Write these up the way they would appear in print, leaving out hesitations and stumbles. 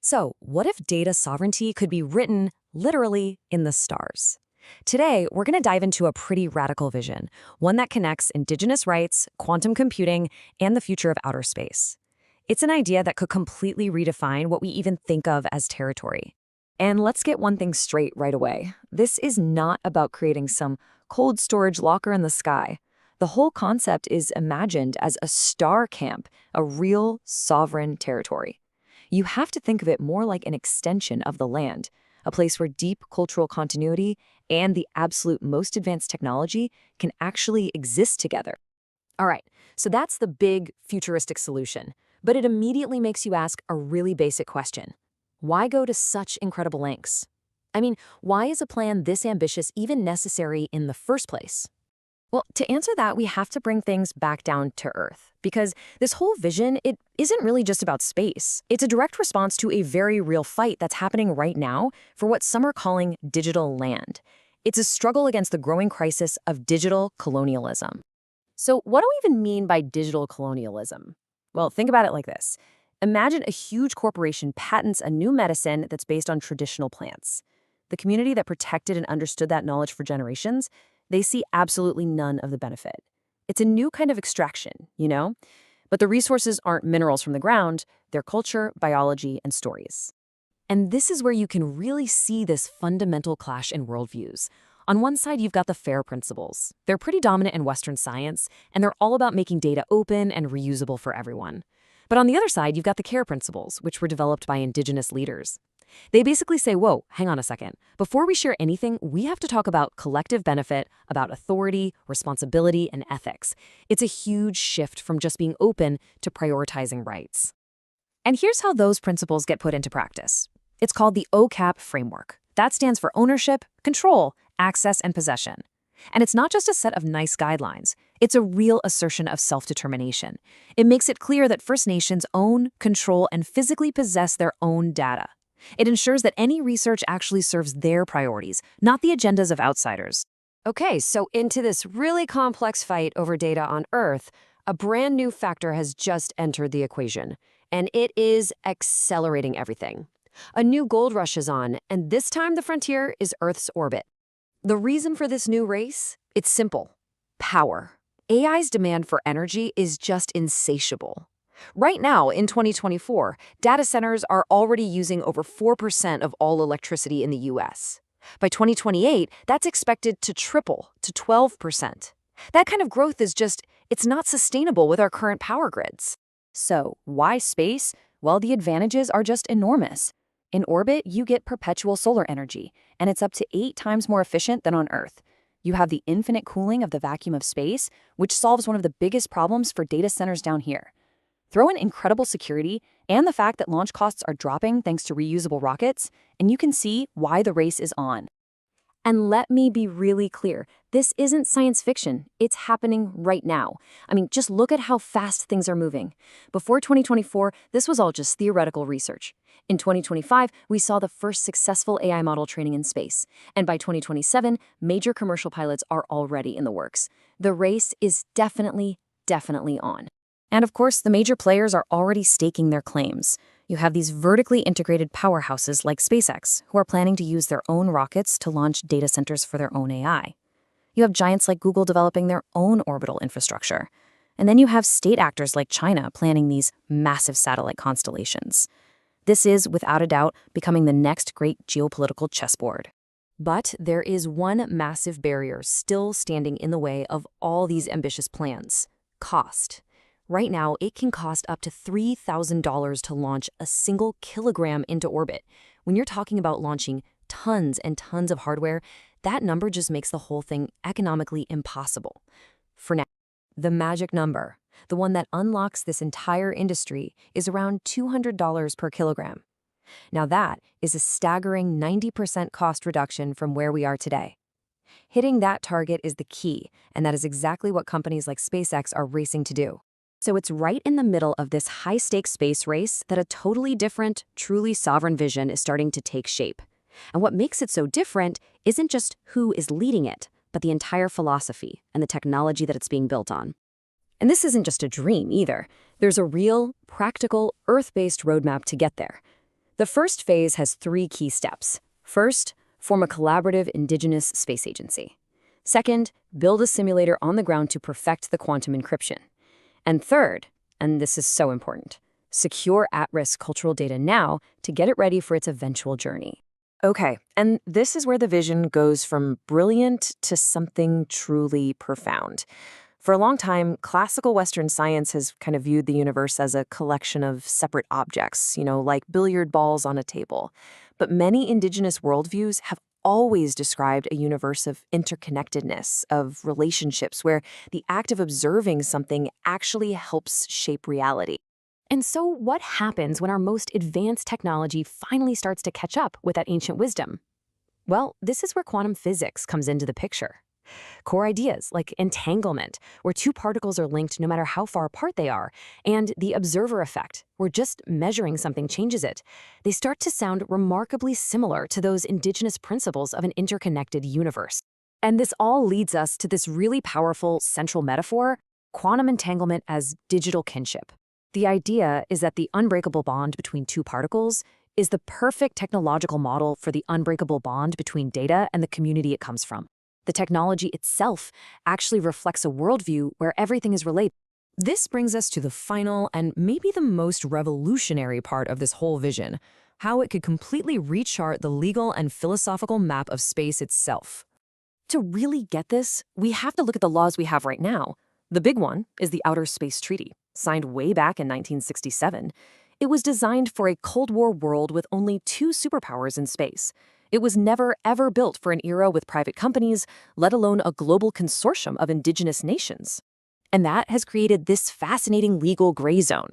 So, what if data sovereignty could be written, literally, in the stars? Today, we're going to dive into a pretty radical vision, one that connects indigenous rights, quantum computing, and the future of outer space. It's an idea that could completely redefine what we even think of as territory. And let's get one thing straight right away. This is not about creating some cold storage locker in the sky. The whole concept is imagined as a star camp, a real sovereign territory. You have to think of it more like an extension of the land, a place where deep cultural continuity and the absolute most advanced technology can actually exist together. All right, so that's the big futuristic solution, but it immediately makes you ask a really basic question. Why go to such incredible lengths? I mean, why is a plan this ambitious even necessary in the first place? Well, to answer that, we have to bring things back down to Earth, because this whole vision, it isn't really just about space. It's a direct response to a very real fight that's happening right now for what some are calling digital land. It's a struggle against the growing crisis of digital colonialism. So what do we even mean by digital colonialism? Well, think about it like this. Imagine a huge corporation patents a new medicine that's based on traditional plants. The community that protected and understood that knowledge for generations, they see absolutely none of the benefit. It's a new kind of extraction, you know? But the resources aren't minerals from the ground, they're culture, biology, and stories. And this is where you can really see this fundamental clash in worldviews. On one side, you've got the FAIR principles. They're pretty dominant in Western science, and they're all about making data open and reusable for everyone. But on the other side, you've got the CARE principles, which were developed by indigenous leaders. They basically say, whoa, hang on a second. Before we share anything, we have to talk about collective benefit, about authority, responsibility, and ethics. It's a huge shift from just being open to prioritizing rights. And here's how those principles get put into practice. It's called the OCAP framework. That stands for ownership, control, access, and possession. And it's not just a set of nice guidelines. It's a real assertion of self-determination. It makes it clear that First Nations own, control, and physically possess their own data. It ensures that any research actually serves their priorities, not the agendas of outsiders. Okay, so into this really complex fight over data on Earth, a brand new factor has just entered the equation, and it is accelerating everything. A new gold rush is on, and this time the frontier is Earth's orbit. The reason for this new race? It's simple. Power. AI's demand for energy is just insatiable. Right now, in 2024, data centers are already using over 4% of all electricity in the US. By 2028, that's expected to triple to 12%. That kind of growth is it's not sustainable with our current power grids. So, why space? Well, the advantages are just enormous. In orbit, you get perpetual solar energy, and it's up to 8 times more efficient than on Earth. You have the infinite cooling of the vacuum of space, which solves one of the biggest problems for data centers down here. Throw in incredible security and the fact that launch costs are dropping thanks to reusable rockets, and you can see why the race is on. And let me be really clear, this isn't science fiction. It's happening right now. I mean, just look at how fast things are moving. Before 2024, this was all just theoretical research. In 2025, we saw the first successful AI model training in space. And by 2027, major commercial pilots are already in the works. The race is definitely on. And of course, the major players are already staking their claims. You have these vertically integrated powerhouses like SpaceX, who are planning to use their own rockets to launch data centers for their own AI. You have giants like Google developing their own orbital infrastructure. And then you have state actors like China planning these massive satellite constellations. This is, without a doubt, becoming the next great geopolitical chessboard. But there is one massive barrier still standing in the way of all these ambitious plans: cost. Right now, it can cost up to $3,000 to launch a single kilogram into orbit. When you're talking about launching tons and tons of hardware, that number just makes the whole thing economically impossible. For now, the magic number, the one that unlocks this entire industry, is around $200 per kilogram. Now that is a staggering 90% cost reduction from where we are today. Hitting that target is the key, and that is exactly what companies like SpaceX are racing to do. So it's right in the middle of this high-stakes space race that a totally different, truly sovereign vision is starting to take shape. And what makes it so different isn't just who is leading it, but the entire philosophy and the technology that it's being built on. And this isn't just a dream either. There's a real, practical, Earth-based roadmap to get there. The first phase has 3 key steps. First, form a collaborative indigenous space agency. Second, build a simulator on the ground to perfect the quantum encryption. And third, and this is so important, secure at-risk cultural data now to get it ready for its eventual journey. Okay, and this is where the vision goes from brilliant to something truly profound. For a long time, classical Western science has kind of viewed the universe as a collection of separate objects, like billiard balls on a table. But many indigenous worldviews have always described a universe of interconnectedness, of relationships, where the act of observing something actually helps shape reality. And so what happens when our most advanced technology finally starts to catch up with that ancient wisdom? Well, this is where quantum physics comes into the picture. Core ideas like entanglement, where 2 particles are linked no matter how far apart they are, and the observer effect, where just measuring something changes it, they start to sound remarkably similar to those indigenous principles of an interconnected universe. And this all leads us to this really powerful central metaphor, quantum entanglement as digital kinship. The idea is that the unbreakable bond between 2 particles is the perfect technological model for the unbreakable bond between data and the community it comes from. The technology itself actually reflects a worldview where everything is related. This brings us to the final and maybe the most revolutionary part of this whole vision, how it could completely rechart the legal and philosophical map of space itself. To really get this, we have to look at the laws we have right now. The big one is the Outer Space Treaty, signed way back in 1967. It was designed for a Cold War world with only 2 superpowers in space. It was never, ever built for an era with private companies, let alone a global consortium of indigenous nations. And that has created this fascinating legal gray zone.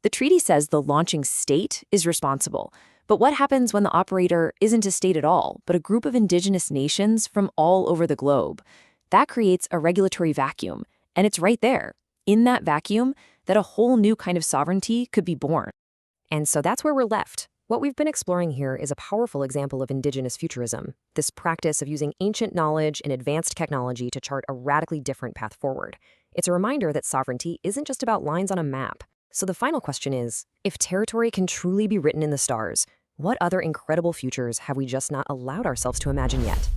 The treaty says the launching state is responsible. But what happens when the operator isn't a state at all, but a group of indigenous nations from all over the globe? That creates a regulatory vacuum. And it's right there, in that vacuum, that a whole new kind of sovereignty could be born. And so that's where we're left. What we've been exploring here is a powerful example of indigenous futurism, this practice of using ancient knowledge and advanced technology to chart a radically different path forward. It's a reminder that sovereignty isn't just about lines on a map. So the final question is, if territory can truly be written in the stars, what other incredible futures have we just not allowed ourselves to imagine yet?